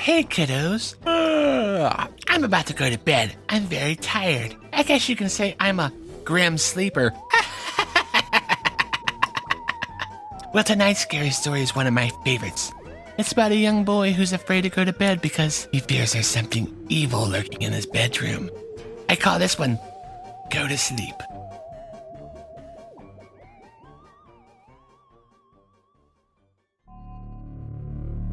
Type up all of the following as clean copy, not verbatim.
Hey kiddos. I'm about to go to bed. I'm very tired. I guess you can say I'm a grim sleeper. Well, tonight's scary story is one of my favorites. It's about a young boy who's afraid to go to bed because he fears there's something evil lurking in his bedroom. I call this one Go to Sleep.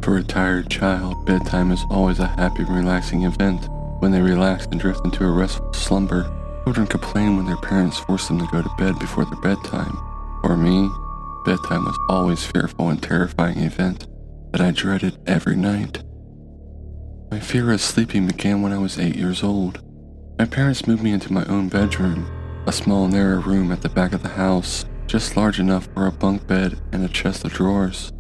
For a tired child, bedtime is always a happy and relaxing event. When they relax and drift into a restful slumber, children complain when their parents force them to go to bed before their bedtime. For me, bedtime was always a fearful and terrifying event that I dreaded every night. My fear of sleeping began when I was 8 years old. My parents moved me into my own bedroom, a small narrow room at the back of the house, just large enough for a bunk bed and a chest of drawers.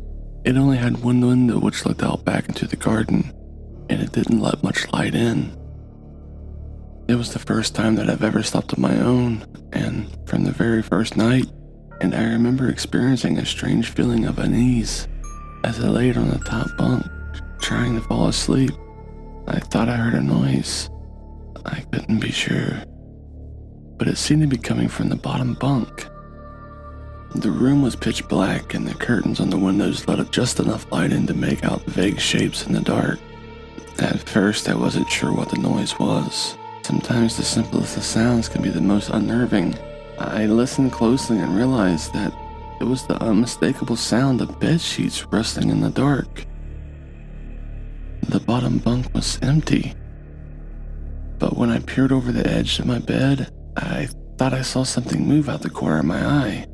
It only had one window which looked out back into the garden, and it didn't let much light in. It was the first time that I've ever slept on my own, and from the very first night, and I remember experiencing a strange feeling of unease. As I laid on the top bunk, trying to fall asleep, I thought I heard a noise. I couldn't be sure, but it seemed to be coming from the bottom bunk. The room was pitch black and the curtains on the windows let just enough light in to make out vague shapes in the dark. At first, I wasn't sure what the noise was. Sometimes the simplest of sounds can be the most unnerving. I listened closely and realized that it was the unmistakable sound of bed sheets rustling in the dark. The bottom bunk was empty. But when I peered over the edge of my bed, I thought I saw something move out the corner of my eye.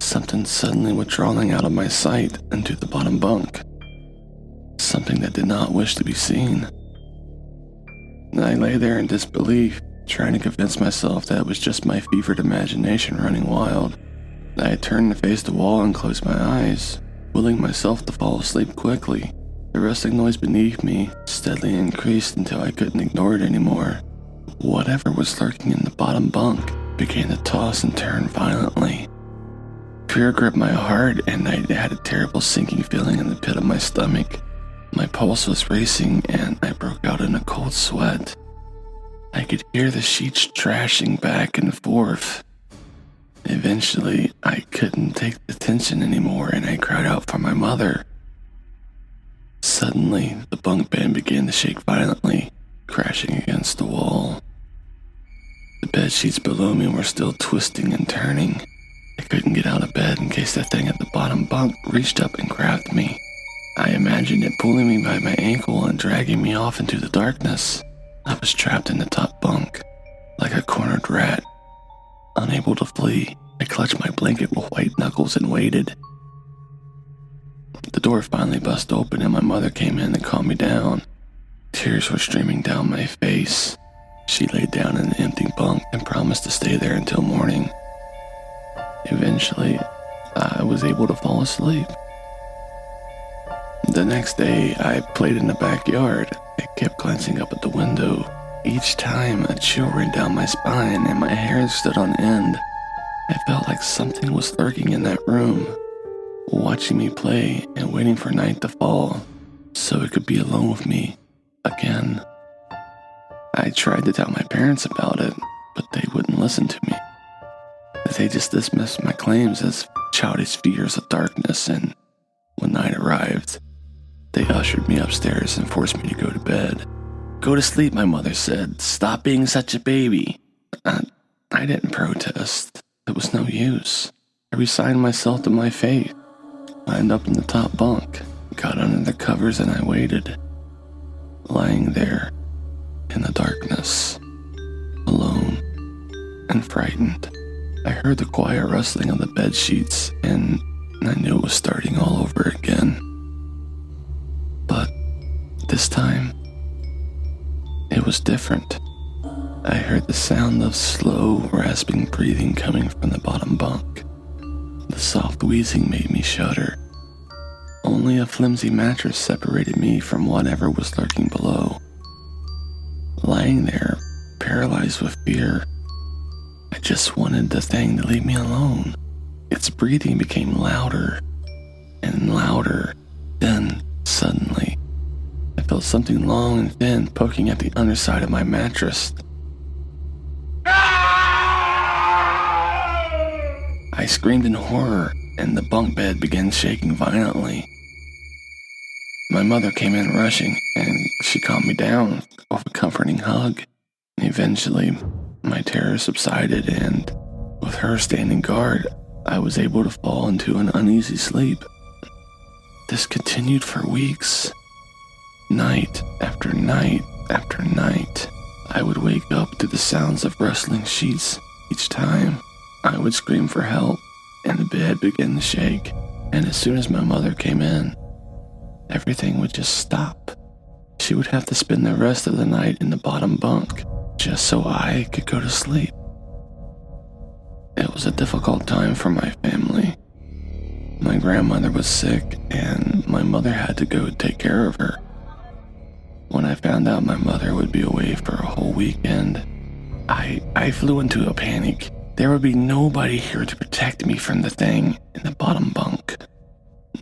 Something suddenly withdrawing out of my sight into the bottom bunk. Something that did not wish to be seen. I lay there in disbelief, trying to convince myself that it was just my fevered imagination running wild. I turned to face the wall and closed my eyes, willing myself to fall asleep quickly. The rustling noise beneath me steadily increased until I couldn't ignore it anymore. Whatever was lurking in the bottom bunk began to toss and turn violently. Fear gripped my heart, and I had a terrible sinking feeling in the pit of my stomach. My pulse was racing, and I broke out in a cold sweat. I could hear the sheets trashing back and forth. Eventually, I couldn't take the tension anymore, and I cried out for my mother. Suddenly, the bunk bed began to shake violently, crashing against the wall. The bed sheets below me were still twisting and turning. I couldn't get out of bed in case the thing at the bottom bunk reached up and grabbed me. I imagined it pulling me by my ankle and dragging me off into the darkness. I was trapped in the top bunk, like a cornered rat. Unable to flee, I clutched my blanket with white knuckles and waited. The door finally busted open and my mother came in and calmed me down. Tears were streaming down my face. She laid down in the empty bunk and promised to stay there until morning. Eventually, I was able to fall asleep. The next day, I played in the backyard. I kept glancing up at the window. Each time, a chill ran down my spine and my hair stood on end. I felt like something was lurking in that room, watching me play and waiting for night to fall so it could be alone with me again. I tried to tell my parents about it, but they wouldn't listen to me. They just dismissed my claims as childish fears of darkness, and when night arrived, they ushered me upstairs and forced me to go to bed. "Go to sleep," my mother said. "Stop being such a baby." I didn't protest. It was no use. I resigned myself to my fate. I ended up in the top bunk, got under the covers, and I waited, lying there in the darkness, alone and frightened. I heard the quiet rustling of the bed sheets, and I knew it was starting all over again. But this time, it was different. I heard the sound of slow, rasping breathing coming from the bottom bunk. The soft wheezing made me shudder. Only a flimsy mattress separated me from whatever was lurking below. Lying there, paralyzed with fear, I just wanted the thing to leave me alone. Its breathing became louder and louder. Then, suddenly, I felt something long and thin poking at the underside of my mattress. I screamed in horror, and the bunk bed began shaking violently. My mother came in rushing, and she calmed me down with a comforting hug. Eventually, my terror subsided, and with her standing guard, I was able to fall into an uneasy sleep. This continued for weeks. Night after night after night, I would wake up to the sounds of rustling sheets. Each time, I would scream for help, and the bed began to shake. And as soon as my mother came in, everything would just stop. She would have to spend the rest of the night in the bottom bunk, just so I could go to sleep. It was a difficult time for my family. My grandmother was sick, and my mother had to go take care of her. When I found out my mother would be away for a whole weekend, I flew into a panic. There would be nobody here to protect me from the thing in the bottom bunk.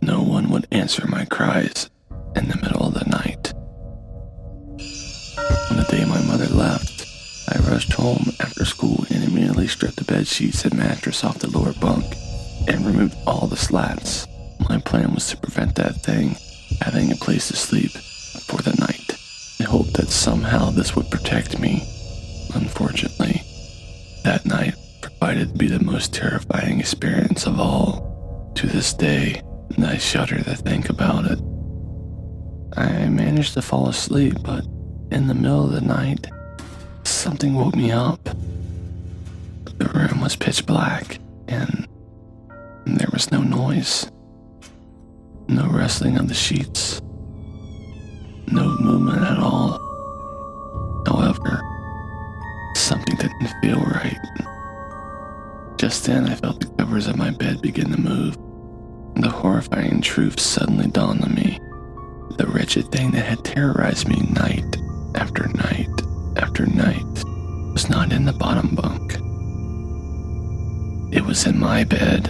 No one would answer my cries in the middle of the night. On the day my mother left, I rushed home after school and immediately stripped the bed sheets and mattress off the lower bunk and removed all the slats. My plan was to prevent that thing having a place to sleep for the night. I hoped that somehow this would protect me. Unfortunately, that night provided to be the most terrifying experience of all. To this day, I shudder to think about it. I managed to fall asleep, but in the middle of the night, something woke me up. The room was pitch black, and there was no noise. No rustling of the sheets. No movement at all. However, something didn't feel right. Just then, I felt the covers of my bed begin to move. The horrifying truth suddenly dawned on me. The wretched thing that had terrorized me night after night after night was not in the bottom bunk. It was in my bed.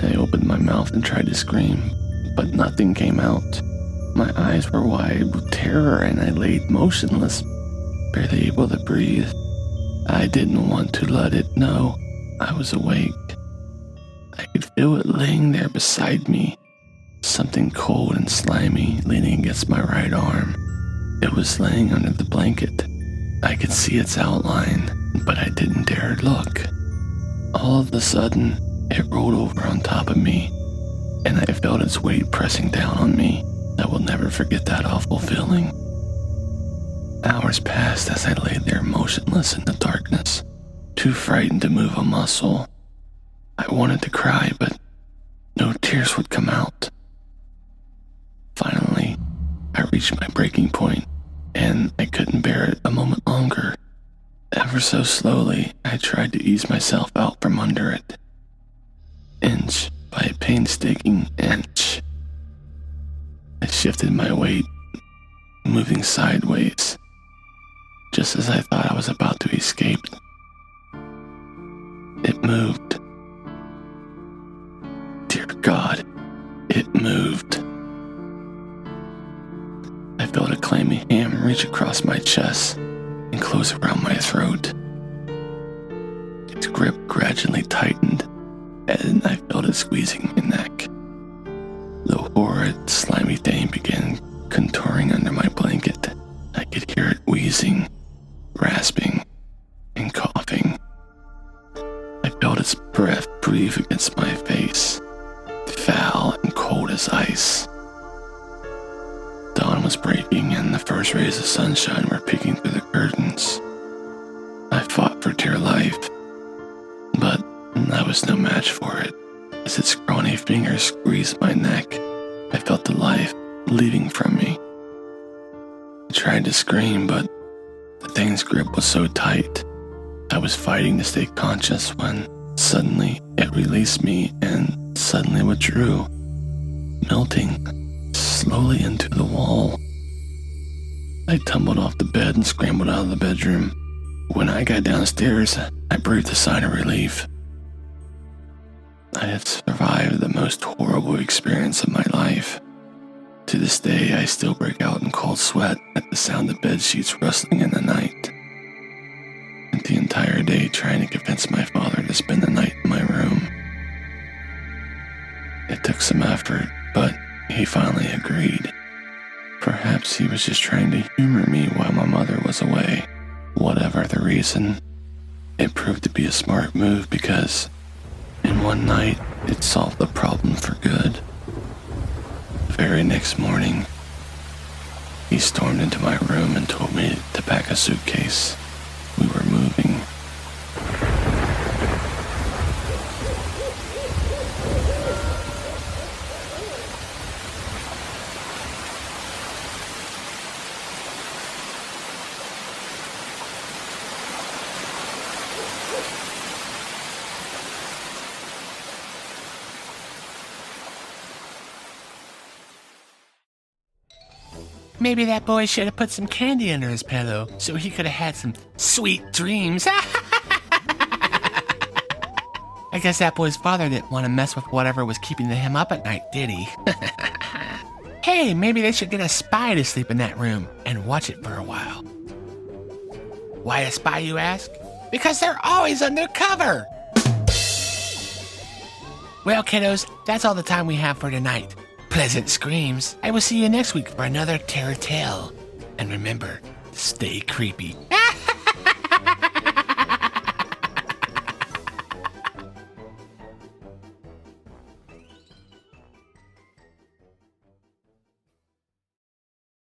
I opened my mouth and tried to scream, but nothing came out. My eyes were wide with terror and I laid motionless, barely able to breathe. I didn't want to let it know I was awake. I could feel it laying there beside me, something cold and slimy leaning against my right arm. It was laying under the blanket. I could see its outline, but I didn't dare look. All of a sudden, it rolled over on top of me, and I felt its weight pressing down on me. I will never forget that awful feeling. Hours passed as I lay there motionless in the darkness, too frightened to move a muscle. I wanted to cry, but no tears would come out. Finally, I reached my breaking point, and I couldn't bear it a moment longer. Ever so slowly, I tried to ease myself out from under it. Inch by a painstaking inch. I shifted my weight, moving sideways, just as I thought I was about to escape. It moved. Dear God, it moved. I felt a clammy hand reach across my chest and close around my throat. Its grip gradually tightened, and I felt it squeezing my neck. The horrid, slimy thing began contouring under my blanket. I could hear it wheezing, rasping, and coughing. I felt its breath breathe against my face, foul and cold as ice. Dawn was breaking and the first rays of sunshine were peeking through the curtains. I fought for dear life, but I was no match for it. As its scrawny fingers squeezed my neck, I felt the life leaving from me. I tried to scream, but the thing's grip was so tight. I was fighting to stay conscious when suddenly it released me and suddenly withdrew, melting slowly into the wall. I tumbled off the bed and scrambled out of the bedroom. When I got downstairs, I breathed a sigh of relief. I had survived the most horrible experience of my life. To this day, I still break out in cold sweat at the sound of bed sheets rustling in the night. And the entire day trying to convince my father to spend the night in my room. It took some effort, but he finally agreed. Perhaps he was just trying to humor me while my mother was away. Whatever the reason, it proved to be a smart move because in one night, it solved the problem for good. The very next morning, he stormed into my room and told me to pack a suitcase. We were moving. Maybe that boy should have put some candy under his pillow so he could have had some sweet dreams. I guess that boy's father didn't want to mess with whatever was keeping him up at night, did he? Hey, maybe they should get a spy to sleep in that room and watch it for a while. Why a spy, you ask? Because they're always undercover! Well, kiddos, that's all the time we have for tonight. Pleasant screams. I will see you next week for another terror tale. And remember, stay creepy.